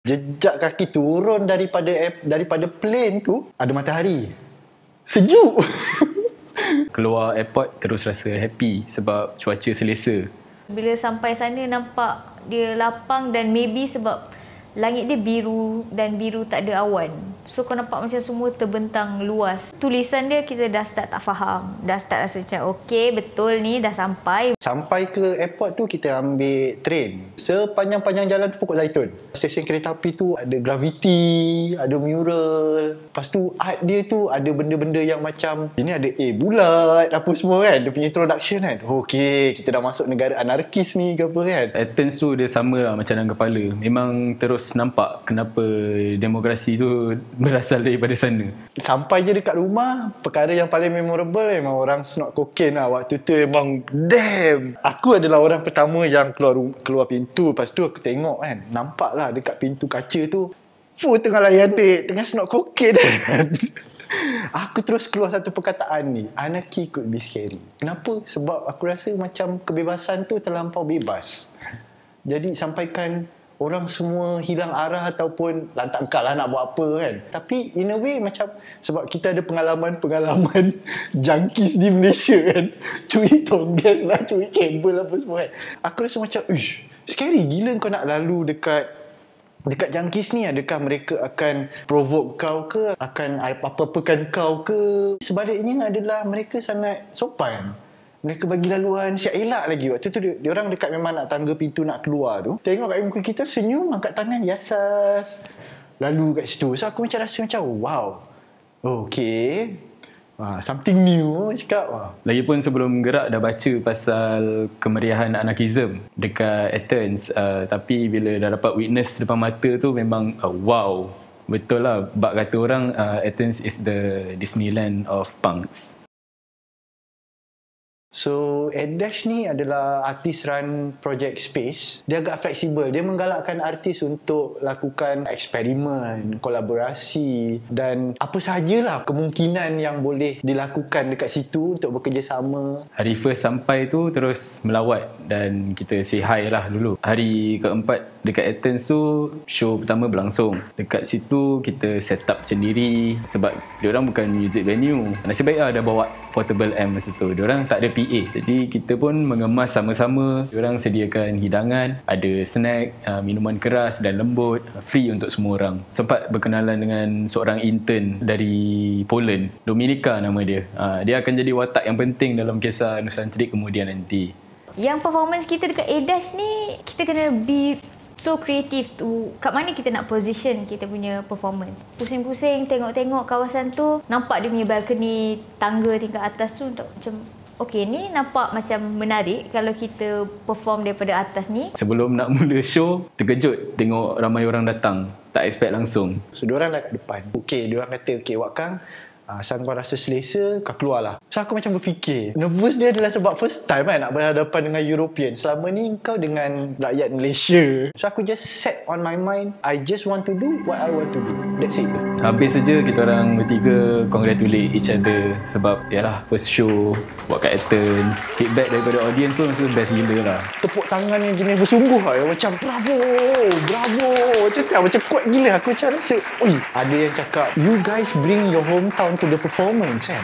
Jejak kaki turun daripada plane tu, ada matahari. Sejuk. Keluar airport terus rasa happy sebab cuaca selesa. Bila sampai sana nampak dia lapang dan maybe sebab langit dia biru dan biru tak ada awan. So kau nampak macam semua terbentang luas. Tulisan dia kita dah start tak faham. Dah start rasa macam okey betul ni dah sampai. Sampai ke airport tu kita ambil train. Sepanjang-panjang jalan tu pokok zaitun. Stesen kereta api tu ada graffiti, ada mural. Lepas tu art dia tu ada benda-benda yang macam ini ada bulat apa semua kan. Dia punya introduction kan. Okey, kita dah masuk negara anarkis ni ke apa kan. Athens tu dia sama lah macam dalam kepala. Memang terus nampak kenapa demokrasi tu berasal daripada sana. Sampai je dekat rumah, perkara yang paling memorable memang orang snort cocaine lah. Waktu tu memang damn. Aku adalah orang pertama yang keluar pintu. Lepas tu aku tengok kan, nampak lah dekat pintu kaca tu full tengah layan dek, tengah snort cocaine kan. Aku terus keluar satu perkataan ni, anarchy could be scary. Kenapa? Sebab aku rasa macam kebebasan tu terlampau bebas. Jadi sampaikan orang semua hilang arah ataupun lantak kau lah nak buat apa kan. Tapi in a way macam sebab kita ada pengalaman junkies di Malaysia kan. Curi tonggas lah, curi kabel apa semua kan. Aku rasa macam scary gila kau nak lalu dekat junkies ni. Adakah mereka akan provoke kau ke, akan apa-apakan kau ke. Sebaliknya adalah mereka sangat sopan. Mereka bagi laluan siap elak lagi. Waktu tu dia orang dekat memang nak tangga pintu nak keluar tu. Tengok kat muka kita senyum, angkat tangan yasas. Lalu kat situ. So aku macam rasa macam wow. Okay. Something new cakap. Lagipun sebelum gerak dah baca pasal kemeriahan anarkism dekat Athens. Tapi bila dah dapat witness depan mata tu memang wow. Betul lah. Bak kata orang Athens is the Disneyland of punks. So, Ed-Dash ni adalah artis run project space. Dia agak fleksibel. Dia menggalakkan artis untuk lakukan eksperimen, kolaborasi dan apa sahajalah kemungkinan yang boleh dilakukan dekat situ untuk bekerjasama. Hari first sampai tu terus melawat dan kita say hi lah dulu. Hari keempat dekat Athens tu show pertama berlangsung. Dekat situ kita set up sendiri sebab diorang bukan music venue. Nasib baik lah ada bawa portable amp masa tu. Diorang tak ada PA. Jadi kita pun mengemas sama-sama. Diorang sediakan hidangan, ada snack, minuman keras dan lembut, free untuk semua orang. Sempat berkenalan dengan seorang intern dari Poland, Dominika nama dia. Dia akan jadi watak yang penting dalam kisah Nusantrik kemudian nanti. Yang performance kita dekat Ed-Dash ni, kita kena be so kreatif tu. Kat mana kita nak position kita punya performance. Pusing-pusing tengok-tengok kawasan tu, nampak dia punya balcony, tangga tingkat atas tu untuk macam okey ni nampak macam menarik kalau kita perform daripada atas ni. Sebelum nak mula show, terkejut tengok ramai orang datang. Tak expect langsung. So diorang dah kat depan. Okey, diorang kata okey Wak Kang, asal kau rasa selesa, kau keluarlah. So aku macam berfikir, nervous dia adalah sebab first time kan nak berhadapan dengan European. Selama ni kau dengan rakyat Malaysia. So aku just set on my mind, I just want to do what I want to do. That's it. Habis saja kita orang bertiga congratulate each other sebab yalah first show buat kat Athens. Feedback daripada audience pun maksud best gila lah. Tepuk tangan yang jenis bersungguh lah. Yang macam bravo, bravo. Macam kuat gila. Aku macam rasa, oi, ada yang cakap, you guys bring your hometown to the performance kan.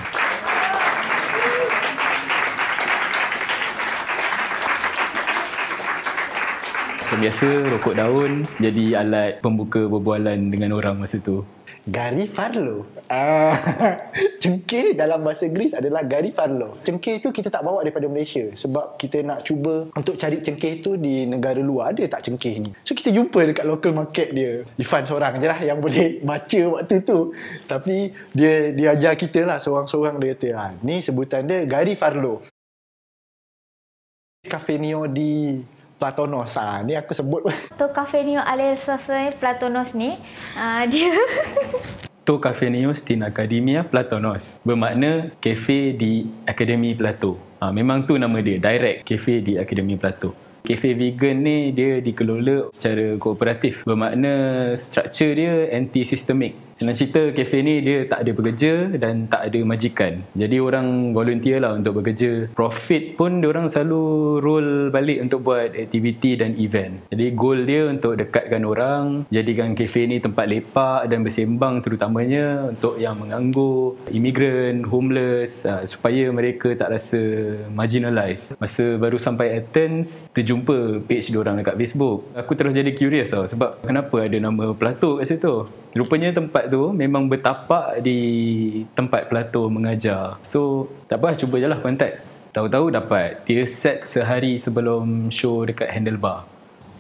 Macam biasa rokok daun jadi alat pembuka berbualan dengan orang masa tu. Gary Farlow. Cengkeh dalam bahasa Inggeris adalah Gary Farlow. Cengkeh tu kita tak bawa daripada Malaysia sebab kita nak cuba untuk cari cengkeh tu di negara luar. Ada tak cengkeh ni? So kita jumpa dekat local market dia. Ifan seorang je lah yang boleh baca waktu tu. Tapi dia ajar kita lah seorang-seorang. Dia kata, ni sebutan dia Gary Farlow. Cafe Neo di Platonos. Ni aku sebut. To Cafenio Alexis Platonos ni, dia To Cafeneus in Academia Platonos. Bermakna kafe di Akademi Plato. Memang tu nama dia, direct kafe di Akademi Plato. Kafe vegan ni dia dikelola secara kooperatif. Bermakna struktur dia anti-sistemik. Senang cerita, kafe ni dia tak ada pekerja dan tak ada majikan. Jadi orang volunteer lah untuk bekerja. Profit pun diorang selalu roll balik untuk buat aktiviti dan event. Jadi goal dia untuk dekatkan orang, jadikan kafe ni tempat lepak dan bersembang, terutamanya untuk yang menganggur, imigran, homeless, supaya mereka tak rasa marginalised. Masa baru sampai Athens, terjumpa page diorang dekat Facebook. Aku terus jadi curious tau, sebab kenapa ada nama Plato kat situ. Rupanya tempat tu memang bertapak di tempat Plato mengajar. So tak apa, cuba je lah kontak. Tahu-tahu dapat. Dia set sehari sebelum show dekat Handlebar.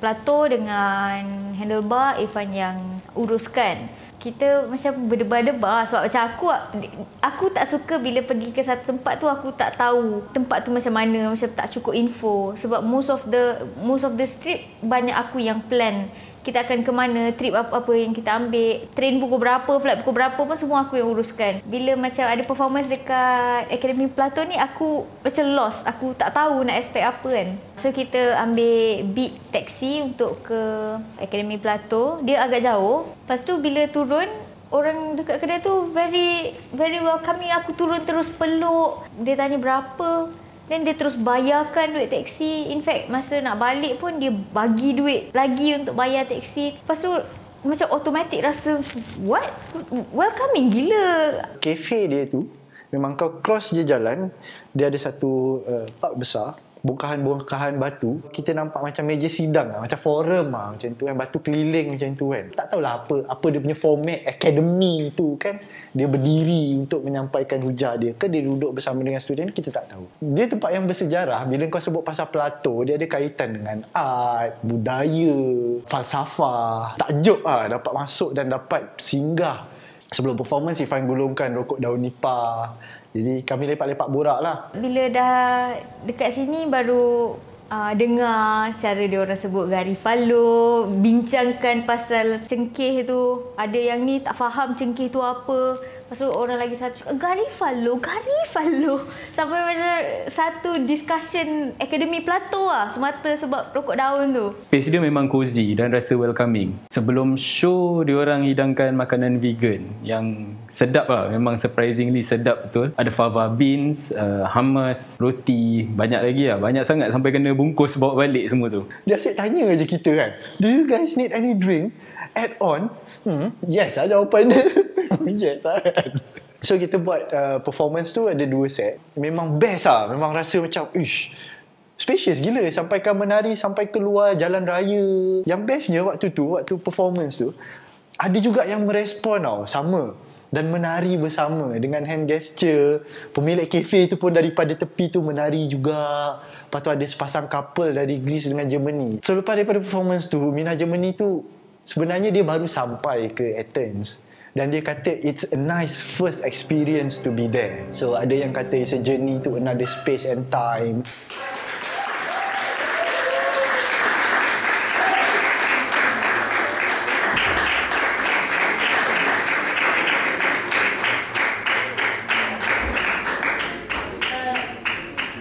Plato dengan Handlebar, Irfan yang uruskan. Kita macam berdebar-debar sebab macam aku tak suka bila pergi ke satu tempat tu aku tak tahu tempat tu macam mana, macam tak cukup info. Sebab most of the trip banyak aku yang plan. Kita akan ke mana, trip apa-apa yang kita ambil, train pukul berapa, flight pukul berapa pun semua aku yang uruskan. Bila macam ada performance dekat Akademi Plato ni, aku macam lost. Aku tak tahu nak expect apa kan. So kita ambil beat taxi untuk ke Akademi Plato. Dia agak jauh. Lepas tu bila turun, orang dekat kedai tu very welcoming. Aku turun terus peluk. Dia tanya berapa. Dan dia terus bayarkan duit teksi. In fact, masa nak balik pun dia bagi duit lagi untuk bayar teksi. Lepas tu macam automatic rasa, what? Welcoming gila. Kafe dia tu, memang kau cross je jalan, dia ada satu park besar, bongkahan-bongkahan batu. Kita nampak macam meja sidang lah, macam forum lah, macam tu kan, batu keliling macam tu kan. Tak tahulah apa dia punya format akademi tu kan. Dia berdiri untuk menyampaikan hujah dia ke dia duduk bersama dengan student, kita tak tahu. Dia tempat yang bersejarah. Bila kau sebut pasal Plato, dia ada kaitan dengan art, budaya, falsafah. Takjub lah dapat masuk dan dapat singgah. Sebelum performance, Irfan gulungkan rokok daun nipah. Jadi kami lepak-lepak borak lah. Bila dah dekat sini baru dengar cara dia orang sebut Garifalo, bincangkan pasal cengkeh tu. Ada yang ni tak faham cengkeh tu apa. Lepas tu orang lagi satu cakap Garifalo. Sampai macam satu discussion Akademi Plato lah, semata sebab rokok daun tu. Space dia memang cozy dan rasa welcoming. Sebelum show, diorang hidangkan makanan vegan yang sedap lah. Memang surprisingly sedap betul. Ada fava beans, hummus, roti, banyak lagi lah. Banyak sangat sampai kena bungkus bawa balik semua tu. Dia asyik tanya je kita kan, do you guys need any drink? Add on? Yes lah jawapan dia. Yes lah kan. So kita buat performance tu ada 2 set. Memang best lah. Memang rasa macam spacious gila. Sampai kan menari sampai keluar jalan raya. Yang bestnya waktu performance tu, ada juga yang merespon tau, sama. Dan menari bersama dengan hand gesture. Pemilik kafe tu pun daripada tepi tu menari juga. Lepas tu ada sepasang couple dari Greece dengan Germany. So lepas daripada performance tu, Mina Germany tu sebenarnya dia baru sampai ke Athens. Dan dia kata it's a nice first experience to be there. So ada yang kata it's a journey to another space and time.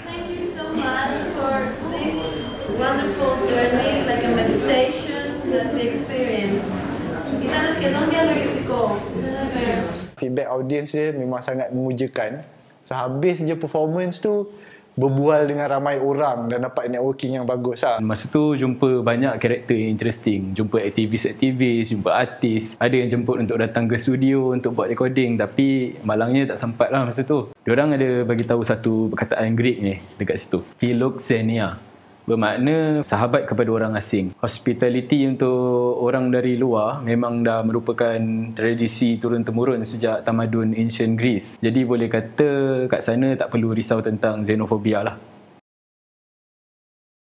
Thank you so much for this wonderful journey, like a meditation that we experienced. Ήταν σχεδόν διαλογιστικό. Feedback audience dia memang sangat memujakan. So habis je performance tu, berbual dengan ramai orang dan dapat networking yang bagus lah. Masa tu jumpa banyak karakter yang interesting. Jumpa aktivis-aktivis, jumpa artis. Ada yang jemput untuk datang ke studio untuk buat recording, tapi malangnya tak sempat lah masa tu. Diorang ada bagi tahu satu perkataan Greek ni dekat situ, philoxenia. Bermakna sahabat kepada orang asing. Hospitality untuk orang dari luar memang dah merupakan tradisi turun-temurun sejak tamadun ancient Greece. Jadi boleh kata kat sana tak perlu risau tentang xenofobia lah.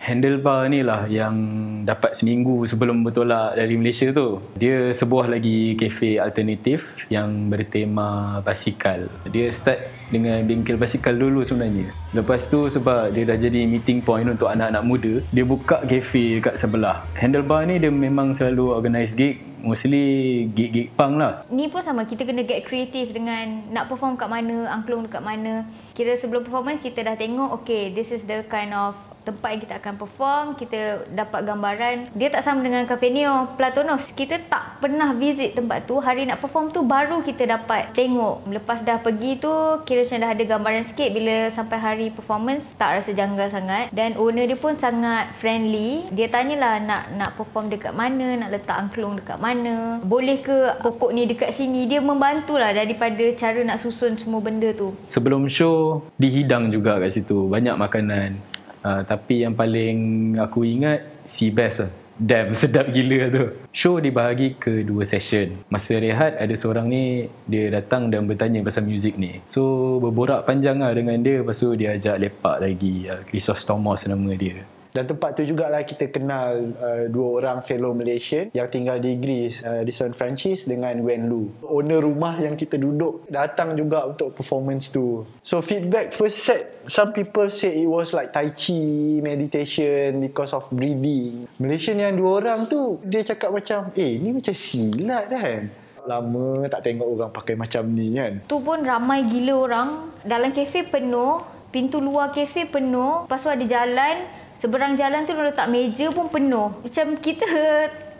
Handlebar ni lah yang dapat seminggu sebelum bertolak dari Malaysia tu. Dia sebuah lagi kafe alternatif yang bertema basikal. Dia start dengan bengkel basikal dulu sebenarnya. Lepas tu sebab dia dah jadi meeting point untuk anak-anak muda, dia buka kafe dekat sebelah. Handlebar ni dia memang selalu organize gig, mostly gig-gig punk lah. Ni pun sama, kita kena get kreatif dengan nak perform kat mana, angklung dekat mana. Kira sebelum performance kita dah tengok, okay, this is the kind of tempat yang kita akan perform, kita dapat gambaran. Dia tak sama dengan Cafe Neo, Platonos. Kita tak pernah visit tempat tu. Hari nak perform tu baru kita dapat tengok. Lepas dah pergi tu, kira macam dah ada gambaran sikit. Bila sampai hari performance, tak rasa janggal sangat. Dan owner dia pun sangat friendly. Dia tanyalah nak perform dekat mana, nak letak angklung dekat mana, boleh ke pokok ni dekat sini. Dia membantulah daripada cara nak susun semua benda tu. Sebelum show, dihidang juga kat situ. Banyak makanan. Tapi yang paling aku ingat, Sea Bass lah. Damn, sedap gila tu. Show dibahagi ke 2 session. Masa rehat, ada seorang ni, dia datang dan bertanya pasal muzik ni. So, berborak panjang lah dengan dia. Lepas tu, dia ajak lepak lagi. Chrysostomos nama dia. Dan tempat tu jugalah kita kenal 2 orang fellow Malaysian yang tinggal di Greece, di San Francisco dengan Wen Lu. Owner rumah yang kita duduk datang juga untuk performance tu. So feedback first set, some people say it was like Tai Chi meditation because of breathing. Malaysian yang 2 orang tu, dia cakap macam, ni macam silat kan. Lama tak tengok orang pakai macam ni kan. Tu pun ramai gila orang. Dalam kafe penuh, pintu luar kafe penuh. Lepas tu ada jalan. Seberang jalan tu letak meja pun penuh. Macam kita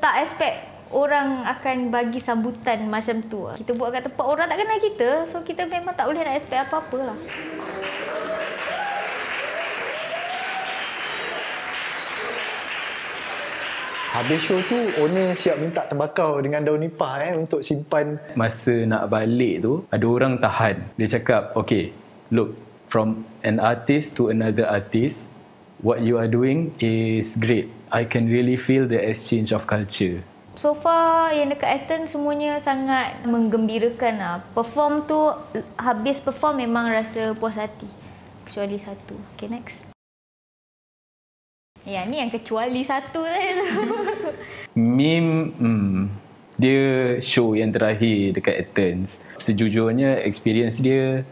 tak expect orang akan bagi sambutan macam tu. Kita buat kat tempat orang tak kenal kita. So kita memang tak boleh nak expect apa-apa lah. Habis show tu, owner siap minta tembakau dengan daun nipah untuk simpan. Masa nak balik tu, ada orang tahan. Dia cakap, okay, look, from an artist to another artist, what you are doing is great. I can really feel the exchange of culture. So far yang dekat Athens semuanya sangat menggembirakan lah. Perform tu, habis perform memang rasa puas hati. Kecuali satu. Okay, next. Ya, ni yang kecuali satu tadi tu. Dia show yang terakhir dekat Athens. Sejujurnya, experience dia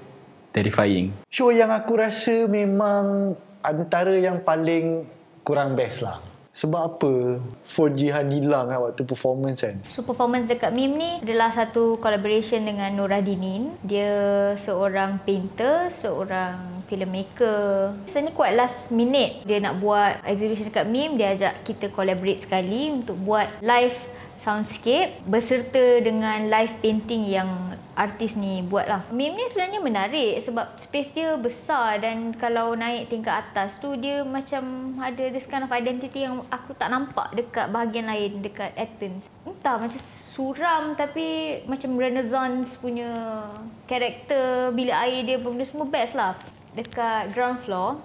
terrifying. Show yang aku rasa memang antara yang paling kurang best lah. Sebab apa? Phone Jihan hilang kan waktu performance kan. So performance dekat MIM ni adalah satu collaboration dengan Noradinin. Dia seorang painter, seorang filmmaker. Sebenarnya quite last minute dia nak buat exhibition dekat MIM. Dia ajak kita collaborate sekali untuk buat live soundscape berserta dengan live painting yang artis ni buat lah. MIM ni sebenarnya menarik sebab space dia besar dan kalau naik tingkat atas tu dia macam ada this kind of identity yang aku tak nampak dekat bahagian lain dekat Athens. Entah, macam suram tapi macam Renaissance punya karakter, bilik air dia pun semua best lah. Dekat ground floor,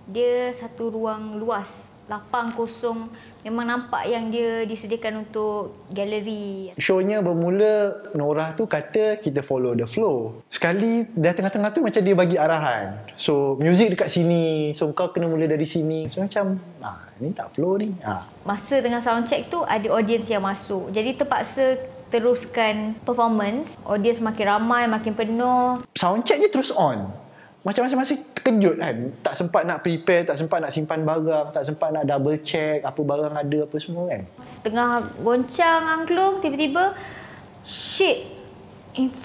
dia satu ruang luas, lapang kosong. Memang nampak yang dia disediakan untuk galeri. Shownya bermula, Norah tu kata kita follow the flow. Sekali dah tengah-tengah tu macam dia bagi arahan. So music dekat sini, so kau kena mula dari sini. So macam ni tak flow ni. Masa tengah soundcheck tu ada audience yang masuk. Jadi terpaksa teruskan performance. Audience makin ramai, makin penuh. Soundcheck je terus on. Macam masing-masing terkejut kan. Tak sempat nak prepare, tak sempat nak simpan barang, tak sempat nak double check apa barang ada apa semua kan. Tengah goncang angklung, tiba-tiba shit,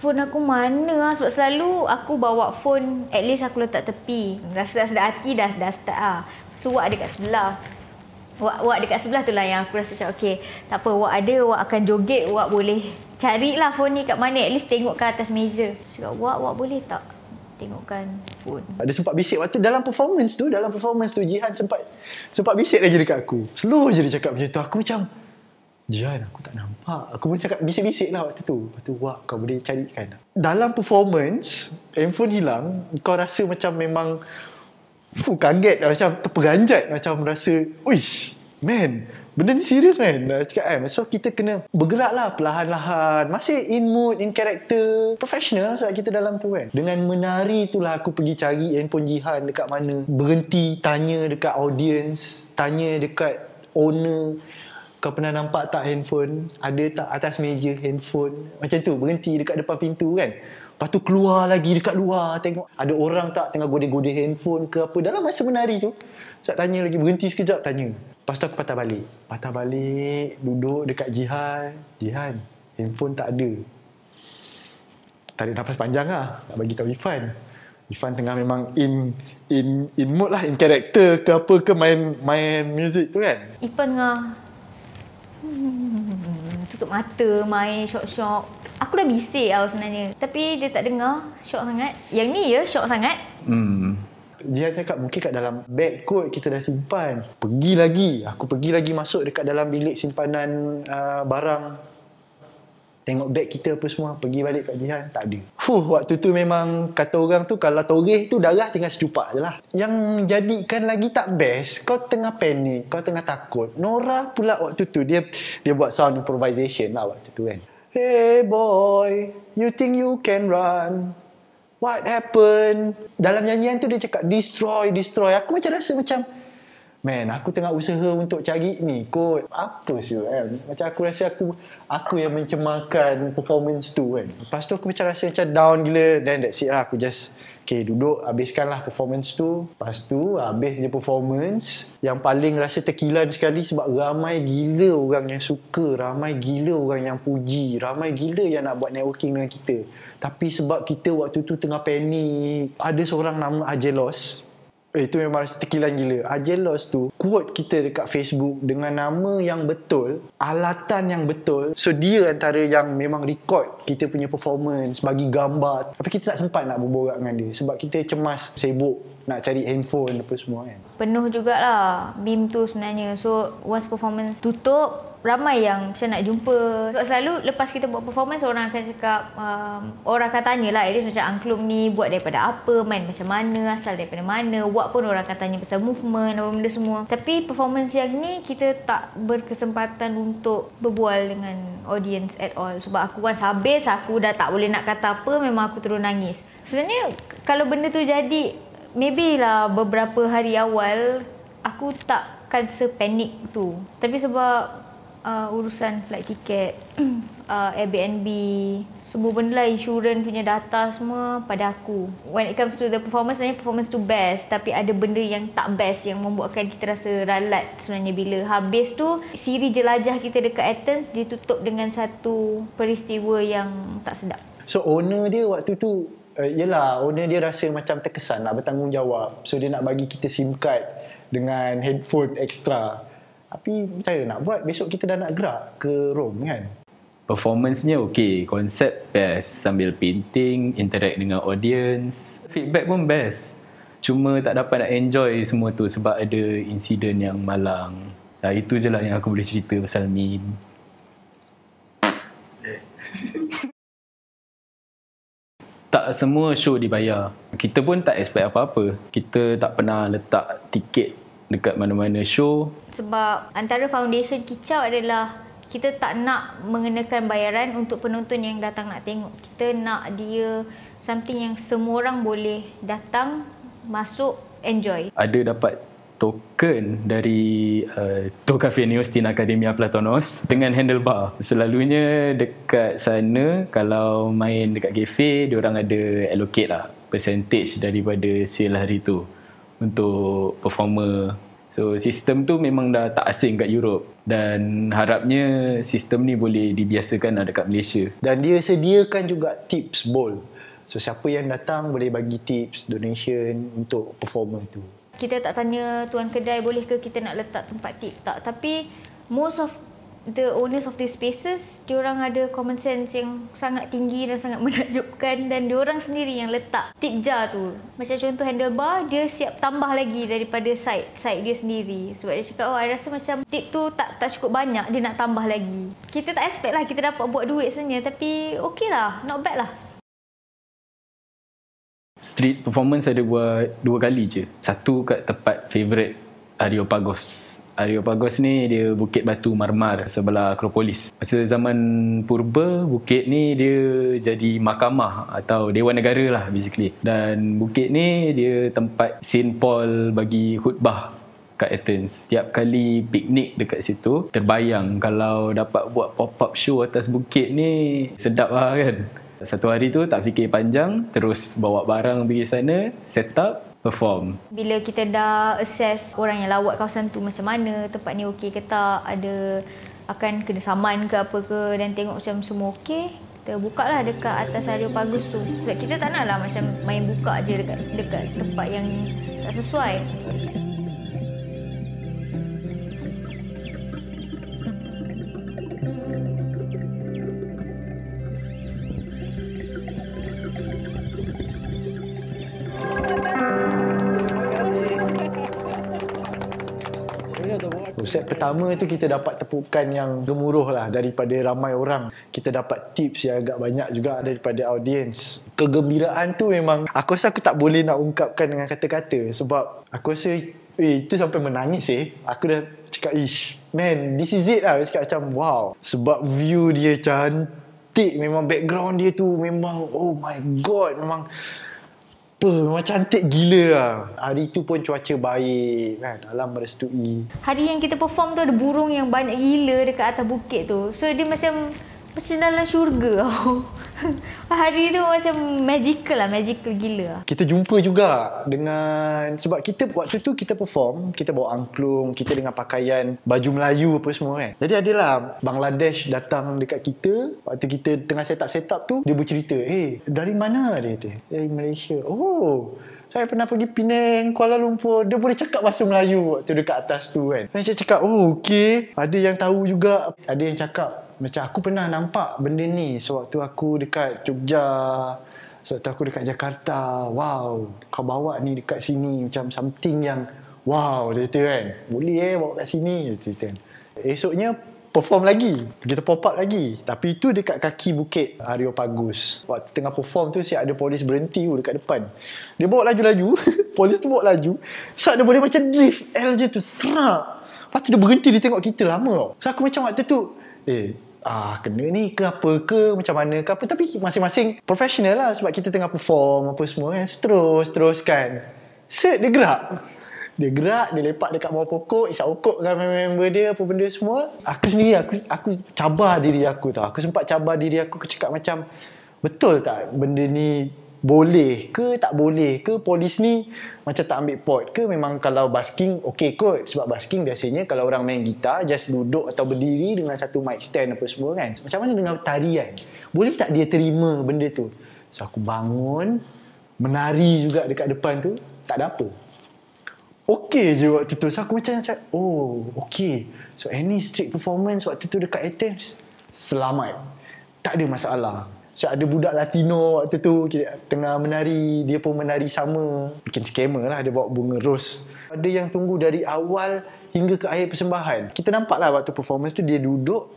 phone aku mana lah. Sebab selalu aku bawa phone, at least aku letak tepi. Rasa sedap hati dah start lah. So Wak dekat sebelah. Wak dekat sebelah tu lah yang aku rasa macam okay, tak apa, Wak ada, Wak akan joget, Wak boleh carilah phone ni kat mana. At least tengok ke atas meja. So Wak boleh tak tengokkan phone. Ada sempat bisik waktu dalam performance tu Jihan sempat bisik lagi dekat aku. Slow je dia cakap macam tu. Aku macam, Jihan aku tak nampak. Aku pun cakap bisik-bisik lah waktu tu. Lepas tu, Wak kau boleh carikan. Dalam performance, handphone hilang, kau rasa macam memang kaget lah, macam terperanjat, macam rasa, uish, man, benda ni serius man. Cakap kan. So kita kena bergerak lah perlahan-lahan. Masih in mood, in character, professional sebab kita dalam tu kan. Dengan menari tu lah aku pergi cari handphone Jihan dekat mana. Berhenti tanya dekat audience, tanya dekat owner, kau pernah nampak tak handphone? Ada tak atas meja handphone? Macam tu, berhenti dekat depan pintu kan. Lepas tu keluar lagi dekat luar, tengok ada orang tak tengah godeh-godeh handphone ke apa. Dalam masa menari tu, saya tanya lagi, berhenti sekejap tanya. Lepas tu aku patah balik, duduk dekat Jihan, handphone tak ada. Tarik nafas panjang lah, nak bagi tahu Irfan. Ifan tengah memang in mood lah, in character ke apa ke, main music tu kan. Ipan tengah tutup mata, main syok-syok. Aku dah bisik tau sebenarnya, tapi dia tak dengar. Syok sangat. Yang ni ya syok sangat. Dia cakap mungkin kat dalam beg kot kita dah simpan. Aku pergi lagi masuk dekat dalam bilik simpanan barang. Tengok beg kita apa semua. Pergi balik kat Jihan, tak ada. Waktu tu memang kata orang tu, kalau toreh tu darah tinggal secupak je lah. Yang jadikan lagi tak best, kau tengah panik, kau tengah takut. Nora pula waktu tu dia buat sound improvisation lah waktu tu kan. Hey boy, you think you can run? What happened? Dalam nyanyian tu dia cakap destroy. Aku macam rasa macam, man, aku tengah usaha untuk cari ni kot. Apa sih kan? Macam aku rasa aku yang mencemarkan performance tu kan. Lepas tu aku macam rasa macam down gila. Then that's it lah. Aku just duduk, habiskan lah performance tu. Lepas tu habis je performance. Yang paling rasa terkilan sekali sebab ramai gila orang yang suka, ramai gila orang yang puji, ramai gila yang nak buat networking dengan kita. Tapi sebab kita waktu tu tengah panik, ada seorang nama Ajelos. Itu memang rasa tekilan gila. Ajelos tu quote kita dekat Facebook dengan nama yang betul, alatan yang betul. So dia antara yang memang record kita punya performance, bagi gambar. Tapi kita tak sempat nak berborak dengan dia sebab kita cemas, sibuk nak cari handphone apa semua kan. Penuh jugalah BIM tu sebenarnya. So once performance tutup, ramai yang macam nak jumpa. Sebab selalu lepas kita buat performance, orang akan cakap, orang akan tanya lah, at least macam Angklung ni buat daripada apa, main macam mana, asal daripada mana. Buat pun orang akan tanya pasal movement, apa benda semua. Tapi performance yang ni kita tak berkesempatan untuk berbual dengan audience at all. Sebab aku once habis, aku dah tak boleh nak kata apa, memang aku terus nangis. Sebenarnya kalau benda tu jadi, maybe lah beberapa hari awal aku takkan sepanik tu. Tapi sebab urusan flight ticket, Airbnb, semua benda lah, insurans punya data semua pada aku. When it comes to the performance, sebenarnya performance tu best, tapi ada benda yang tak best yang membuatkan kita rasa ralat sebenarnya bila habis tu. Siri jelajah kita dekat Athens ditutup dengan satu peristiwa yang tak sedap. So owner dia waktu tu, owner dia rasa macam terkesan nak bertanggungjawab. So dia nak bagi kita SIM card dengan handphone extra. Tapi macam mana nak buat? Besok kita dah nak gerak ke Rome kan? Performance-nya okey, konsep best, sambil painting, interact dengan audience, feedback pun best. Cuma tak dapat nak enjoy semua tu sebab ada insiden yang malang. Itu je lah yang aku boleh cerita pasal meme. Tak semua show dibayar. Kita pun tak expect apa-apa. Kita tak pernah letak tiket dekat mana-mana show. Sebab antara foundation kicau adalah kita tak nak mengenakan bayaran untuk penonton yang datang nak tengok. Kita nak dia something yang semua orang boleh datang, masuk, enjoy. Ada dapat token dari Tour Cafe Neostin Academia Platonos dengan handlebar. Selalunya dekat sana kalau main dekat cafe, diorang ada allocate lah percentage daripada sale hari tu untuk performer. So sistem tu memang dah tak asing kat Europe dan harapnya sistem ni boleh dibiasakan dekat Malaysia. Dan dia sediakan juga tips bowl. So siapa yang datang boleh bagi tips, donation untuk performer tu. Kita tak tanya tuan kedai boleh ke kita nak letak tempat tip, tak. Tapi most of the owners of the spaces, diorang ada common sense yang sangat tinggi dan sangat menakjubkan, dan diorang sendiri yang letak tip jar tu. Macam contoh handlebar, dia siap tambah lagi daripada side dia sendiri. Sebab dia cakap, I rasa macam tip tu tak cukup banyak, dia nak tambah lagi. Kita tak expect lah kita dapat buat duit sebenarnya, tapi okey lah, not bad lah. Street performance ada buat 2 kali je. Satu kat tempat favourite Areopagos. Areopagos ni dia bukit batu marmar sebelah Akropolis. Masa zaman purba, bukit ni dia jadi mahkamah atau dewan negara lah basically. Dan bukit ni dia tempat Saint Paul bagi khutbah kat Athens. Tiap kali piknik dekat situ, terbayang kalau dapat buat pop-up show atas bukit ni, sedap lah kan. Satu hari tu tak fikir panjang, terus bawa barang pergi sana, set up, perform. Bila kita dah assess orang yang lawat kawasan tu macam mana, tempat ni okey ke tak, ada akan kena saman ke apa ke, dan tengok macam semua okey, Kita buka lah dekat atas Areopagus tu. Sebab kita tak nak lah macam main buka je dekat tempat yang tak sesuai. Set pertama tu kita dapat tepukan yang gemuruh lah daripada ramai orang. Kita dapat tips yang agak banyak juga daripada audience. Kegembiraan tu memang aku rasa aku tak boleh nak ungkapkan dengan kata-kata. Sebab aku rasa itu sampai menangis Aku dah cakap man, this is it lah. Aku cakap macam wow. Sebab view dia cantik. Memang background dia tu memang oh my god. Memang cantik gila lah. Hari tu pun cuaca baik kan. Alam merestui. Hari yang kita perform tu ada burung yang banyak gila dekat atas bukit tu. So dia macam dalam syurga tau. Hari tu macam magical gila. Kita jumpa juga dengan, sebab kita waktu tu kita perform, kita bawa angklung, kita dengan pakaian baju Melayu apa semua kan. Jadi adalah Bangladesh datang dekat kita. Waktu kita tengah set up tu, dia bercerita, dari mana dia kata? Dari Malaysia. Oh, saya pernah pergi Penang, Kuala Lumpur. Dia boleh cakap bahasa Melayu waktu dekat atas tu kan. Saya cakap, oh okey. Ada yang tahu juga. Ada yang cakap, macam aku pernah nampak benda ni sewaktu aku dekat Jogja, sewaktu aku dekat Jakarta. Wow, kau bawa ni dekat sini macam something yang wow, dia kata kan. Boleh bawa kat sini, dia kata. Esoknya perform lagi, kita pop up lagi. Tapi itu dekat kaki bukit Areopagus. Waktu tengah perform tu siap ada polis berhenti dekat depan. Dia bawa laju-laju. Polis tu bawa laju. Saat dia boleh macam drift L je tu, serak. Lepas tu dia berhenti, dia tengok kita lama tau. So aku macam waktu tu kena ni ke apa ke, macam mana ke apa. Tapi masing-masing professional lah, sebab kita tengah perform apa semua kan. Teruskan set dia gerak, dia lepak dekat bawah pokok, isap okok dengan member dia apa benda semua. Aku sendiri aku cabar diri aku tau. Aku sempat cabar diri aku cakap macam, betul tak benda ni boleh ke tak boleh ke? Polis ni macam tak ambil pot ke? Memang kalau basking okey kot. Sebab basking biasanya kalau orang main gitar just duduk atau berdiri dengan satu mic stand apa semua kan. Macam mana dengan tarian? Boleh tak dia terima benda tu? So aku bangun, menari juga dekat depan tu, tak ada apa. Okey je waktu tu. So aku macam oh okey. So any street performance waktu tu dekat Athens, selamat, tak ada masalah. So ada budak Latino waktu tu kita tengah menari, dia pun menari sama. Bikin scammer lah, dia bawa bunga ros. Ada yang tunggu dari awal hingga ke akhir persembahan. Kita nampak lah waktu performance tu dia duduk,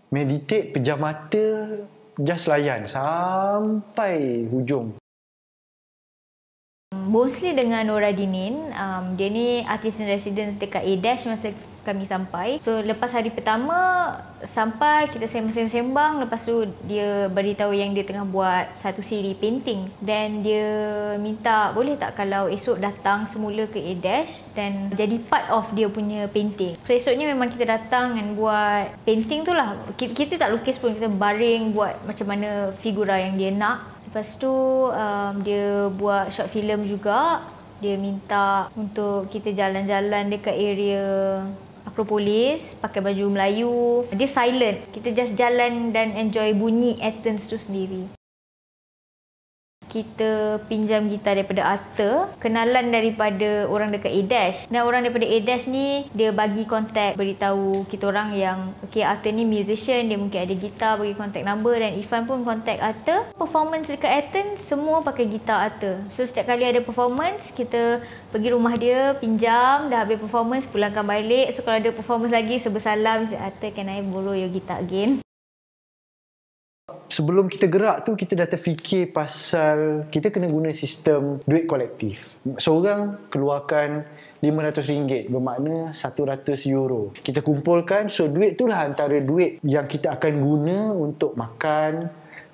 meditate, pejam mata, just layan sampai hujung. Mostly dengan Nora Dinin, dia ni artist in residence dekat A-Dash masa kami sampai. So lepas hari pertama sampai, kita sembang-sembang. Lepas tu dia beritahu yang dia tengah buat satu siri painting. Dan dia minta boleh tak kalau esok datang semula ke A-Dash dan jadi part of dia punya painting. So esoknya memang kita datang dan buat painting tu lah. Kita tak lukis pun, kita baring buat macam mana figura yang dia nak. Lepas tu dia buat short film juga. Dia minta untuk kita jalan-jalan dekat area Akropolis pakai baju Melayu. Dia silent. Kita just jalan dan enjoy bunyi Athens tu sendiri. Kita pinjam gitar daripada Arthur, kenalan daripada orang dekat A-Dash. Dan orang daripada A-Dash ni dia bagi kontak, beritahu kita orang yang okay, Arthur ni musician, dia mungkin ada gitar, bagi kontak number. Dan Ifan pun kontak Arthur. Performance dekat Athens semua pakai gitar Arthur. So setiap kali ada performance, kita pergi rumah dia, pinjam, dah habis performance, pulangkan balik. So kalau ada performance lagi, bersalam, Arthur, can I borrow your guitar again? Sebelum kita gerak tu, kita dah terfikir pasal kita kena guna sistem duit kolektif. Seorang keluarkan RM500, bermakna €100. Kita kumpulkan, so duit tu lah antara duit yang kita akan guna untuk makan,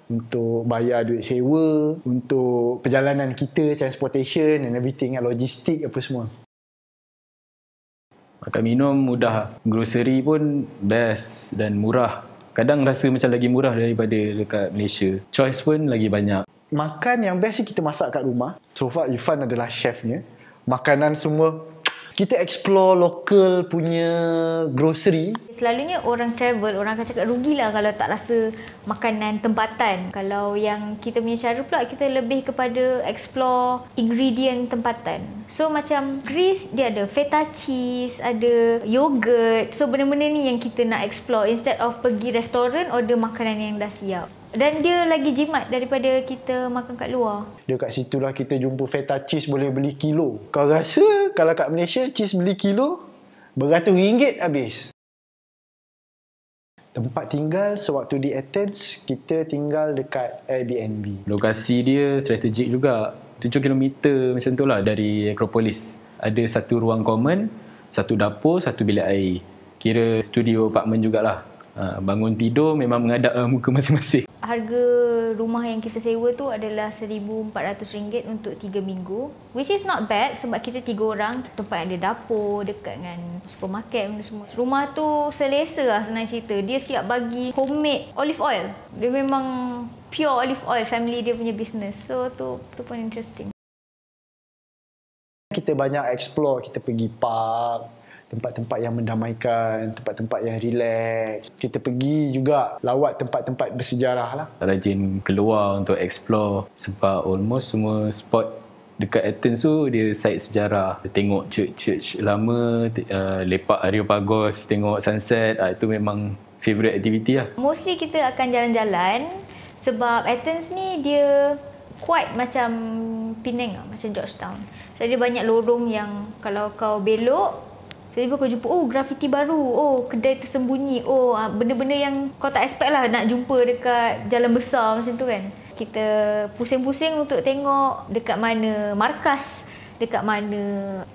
untuk bayar duit sewa, untuk perjalanan kita, transportation and everything, logistik apa semua. Makan minum mudah, grocery pun best dan murah. Kadang rasa macam lagi murah daripada dekat Malaysia. Choice pun lagi banyak. Makan yang best kita masak kat rumah. So far Ifan adalah chefnya. Makanan semua Kita explore local punya grocery. Selalunya orang travel, orang akan cakap rugilah kalau tak rasa makanan tempatan. Kalau yang kita punya cara pula, kita lebih kepada explore ingredient tempatan. So macam Greece, dia ada feta cheese, ada yogurt. So benda-benda ni yang kita nak explore instead of pergi restoran order makanan yang dah siap. Dan dia lagi jimat daripada kita makan kat luar. Dia kat situ lah kita jumpa feta cheese boleh beli kilo. Kau rasa kalau kat Malaysia cheese beli kilo beratus ringgit habis. Tempat tinggal sewaktu di Athens, kita tinggal dekat Airbnb. Lokasi dia strategik juga. 7 km macam tu lah dari Acropolis. Ada satu ruang common, satu dapur, satu bilik air. Kira studio apartmen jugalah. Bangun tidur memang menghadap muka masing-masing. Harga rumah yang kita sewa tu adalah RM1,400 untuk 3 minggu. Which is not bad sebab kita 3 orang. Tempat ada dapur, dekat dengan supermarket benda semua. Rumah tu selesa lah senang cerita. Dia siap bagi homemade olive oil. Dia memang pure olive oil, family dia punya business. So tu pun interesting. Kita banyak explore, kita pergi park, tempat-tempat yang mendamaikan, tempat-tempat yang relax. Kita pergi juga lawat tempat-tempat bersejarah lah. Rajin keluar untuk explore sebab almost semua spot dekat Athens tu dia site sejarah. Tengok church lama, lepak Areopagos, tengok sunset, itu memang favourite activity lah. Mostly kita akan jalan-jalan sebab Athens ni dia quite macam Penang lah, macam Georgetown. So dia banyak lorong yang kalau kau belok, tiba-tiba kau jumpa, graffiti baru, kedai tersembunyi, benda-benda yang kau tak expect lah nak jumpa dekat jalan besar macam tu kan. Kita pusing-pusing untuk tengok dekat mana markas, dekat mana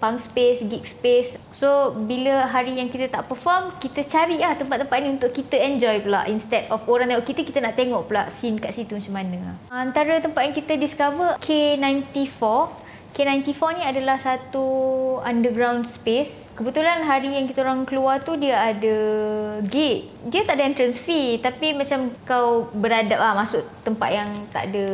punk space, gig space. So bila hari yang kita tak perform, kita cari lah tempat-tempat ni untuk kita enjoy pula. Instead of orang tengok kita, kita nak tengok pula scene kat situ macam mana. Antara tempat yang kita discover K94. K94 ni adalah satu underground space. Kebetulan hari yang kita orang keluar tu dia ada gate. Dia tak ada entrance fee tapi macam kau beradab lah masuk tempat yang tak ada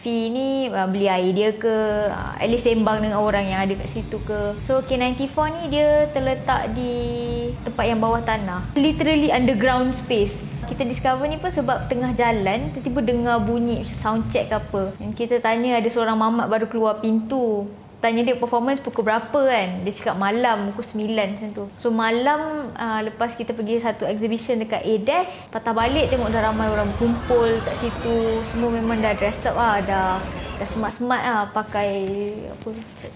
fee ni, beli air dia ke, at least sembang dengan orang yang ada kat situ ke. So K94 ni dia terletak di tempat yang bawah tanah. Literally underground space. Kita discover ni pun sebab tengah jalan tiba-tiba dengar bunyi sound check ke apa. Dan kita tanya ada seorang mamat baru keluar pintu. Tanya dia performance pukul berapa kan. Dia cakap malam pukul 9 macam tu. So malam lepas kita pergi satu exhibition dekat A-Dash, patah balik tengok dah ramai orang berkumpul kat situ. Semua memang dah dress up lah, dah smart-smart lah, pakai apa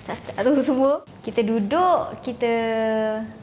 cat-cat tu semua. Kita duduk, kita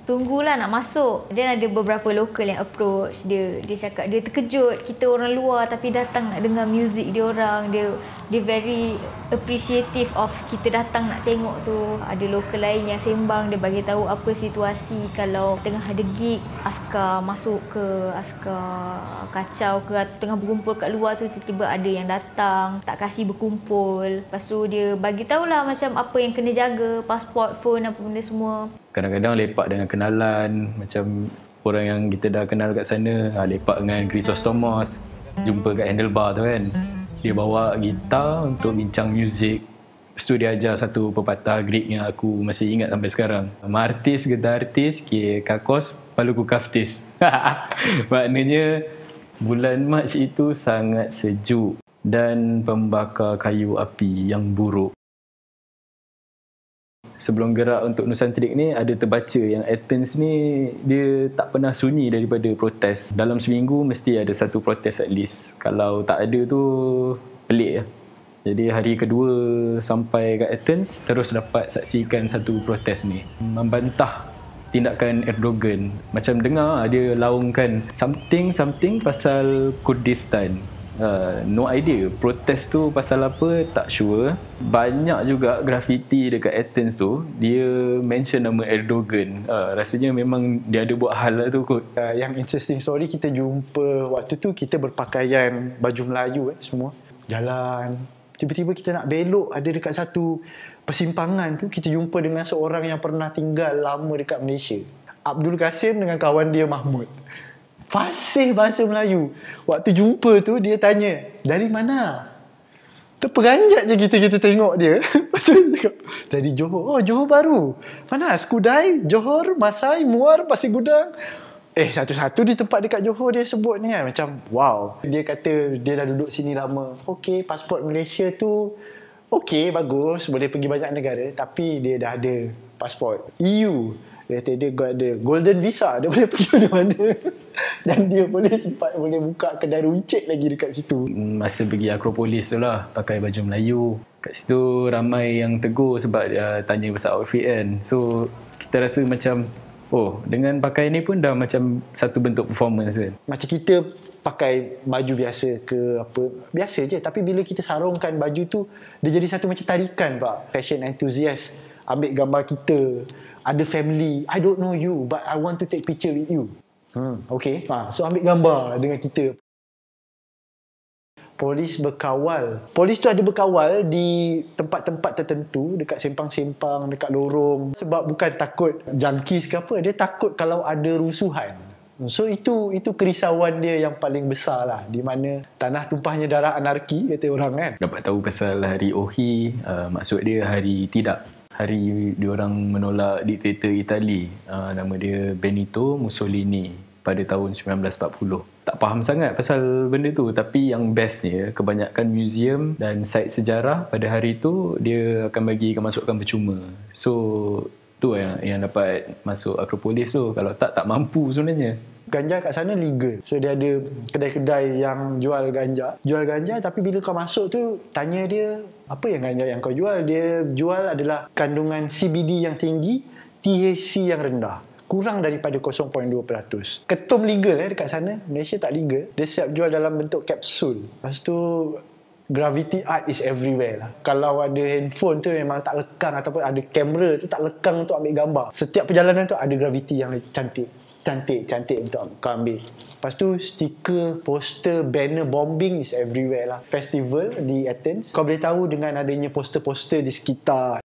tunggulah nak masuk. Dan ada beberapa local yang approach dia. Dia cakap dia terkejut kita orang luar tapi datang nak dengar muzik dia orang. Dia very appreciative of kita datang nak tengok tu. Ada local lain yang sembang, dia bagi tahu apa situasi kalau tengah ada gig, askar masuk ke, askar kacau ke, atau tengah berkumpul kat luar tu tiba-tiba ada yang datang tak kasih berkumpul. Lepas tu dia bagi tahulah macam apa yang kena jaga, pasport, phone, apa benda semua. Kadang-kadang lepak dengan kenalan, macam orang yang kita dah kenal kat sana, lepak dengan Chrysostomos, jumpa kat Handlebar tu kan. Dia bawa gitar untuk bincang muzik. Lepas tu dia ajar satu pepatah Greek yang aku masih ingat sampai sekarang. Martis geta artis, kakos paluku kaftis. Maknanya bulan Mac itu sangat sejuk dan pembakar kayu api yang buruk. Sebelum gerak untuk Nusantrik ni, ada terbaca yang Athens ni dia tak pernah sunyi daripada protes. Dalam seminggu mesti ada satu protes at least. Kalau tak ada tu pelik lah. Jadi hari kedua sampai kat Athens, terus dapat saksikan satu protes ni. Membantah tindakan Erdogan. Macam dengar dia laungkan something pasal Kurdistan. No idea protes tu pasal apa, tak sure. Banyak juga graffiti dekat Athens tu dia mention nama Erdogan. Rasanya memang dia ada buat hal lah tu kot. Yang interesting story, kita jumpa waktu tu kita berpakaian baju Melayu semua. Jalan, tiba-tiba kita nak belok, ada dekat satu persimpangan tu kita jumpa dengan seorang yang pernah tinggal lama dekat Malaysia, Abdul Kasim dengan kawan dia Mahmud. Fasih bahasa Melayu. Waktu jumpa tu dia tanya, dari mana? Terperanjat je kita tengok dia. Lepas tu dia cakap, dari Johor. Oh, Johor baru. Mana? Skudai, Johor, Masai, Muar, Pasir Gudang. Satu-satu di tempat dekat Johor dia sebut ni kan. Macam wow. Dia kata dia dah duduk sini lama. Okey, pasport Malaysia tu okey, bagus. Boleh pergi banyak negara. Tapi dia dah ada pasport EU. Dia kata dia ada golden visa. Dia boleh pergi mana-mana. Dan dia boleh buka kedai runcit lagi dekat situ. Masa pergi Akropolis tu lah, pakai baju Melayu. Kat situ ramai yang tegur sebab dia tanya pasal outfit kan. So kita rasa macam, oh, dengan pakai ni pun dah macam satu bentuk performance kan. Macam kita pakai baju biasa ke apa, biasa je. Tapi bila kita sarungkan baju tu, dia jadi satu macam tarikan pak. Fashion enthusiast ambil gambar kita, ada family, I don't know you but I want to take picture with you. Okay, so ambil gambar dengan kita. Polis berkawal. Polis tu ada berkawal di tempat-tempat tertentu, dekat sempang-sempang, dekat lorong. Sebab bukan takut junkies ke apa, dia takut kalau ada rusuhan. So itu kerisauan dia yang paling besar lah, di mana tanah tumpahnya darah anarki, kata orang kan. Dapat tahu pasal hari Ohi, maksud dia hari tidak. Hari diorang menolak diktator Itali, nama dia Benito Mussolini pada tahun 1940. Tak faham sangat pasal benda tu, tapi yang bestnya kebanyakan museum dan site sejarah pada hari tu dia akan bagi kemasukan percuma. So tu yang dapat masuk Akropolis tu. Kalau tak mampu sebenarnya. Ganja kat sana legal. So dia ada kedai-kedai yang jual ganja. Jual ganja, tapi bila kau masuk tu tanya dia, apa yang ganja yang kau jual? Dia jual adalah kandungan CBD yang tinggi, THC yang rendah. Kurang daripada 0.2%. Ketum legal dekat sana. Malaysia tak legal. Dia siap jual dalam bentuk kapsul. Lepas tu gravity art is everywhere lah. Kalau ada handphone tu memang tak lekang, ataupun ada kamera tu tak lekang untuk ambil gambar. Setiap perjalanan tu ada gravity yang cantik untuk kau ambil. Lepas tu stiker, poster, banner bombing is everywhere lah. Festival di Athens, kau boleh tahu dengan adanya poster-poster di sekitar.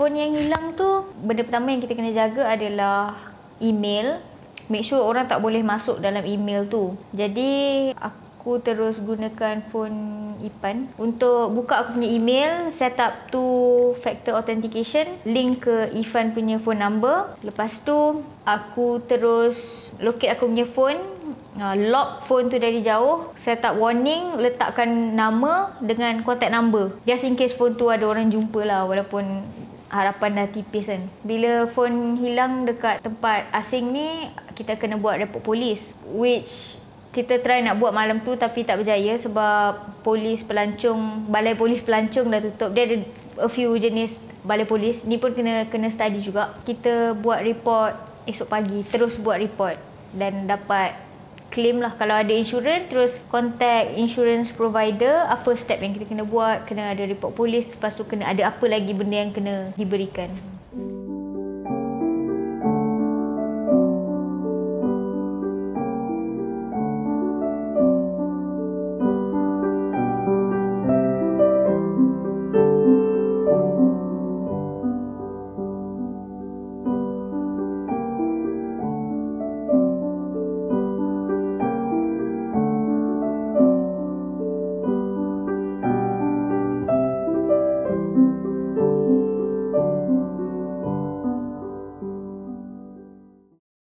Phone yang hilang tu, benda pertama yang kita kena jaga adalah email. Make sure orang tak boleh masuk dalam email tu. Jadi aku terus gunakan phone Ipan untuk buka aku punya email, set up two factor authentication, link ke Ifan punya phone number. Lepas tu aku terus locate aku punya phone, lock phone tu dari jauh, set up warning, letakkan nama dengan contact number, just in case phone tu ada orang jumpa lah, walaupun harapan dah tipis kan. Bila phone hilang dekat tempat asing ni, kita kena buat report polis, which kita try nak buat malam tu tapi tak berjaya sebab balai polis pelancong dah tutup. Dia ada a few jenis balai polis. Ni pun kena study juga. Kita buat report esok pagi, terus buat report dan dapat claim lah. Kalau ada insurans, terus contact insurance provider, apa step yang kita kena buat, kena ada report polis, lepas tu kena ada apa lagi benda yang kena diberikan.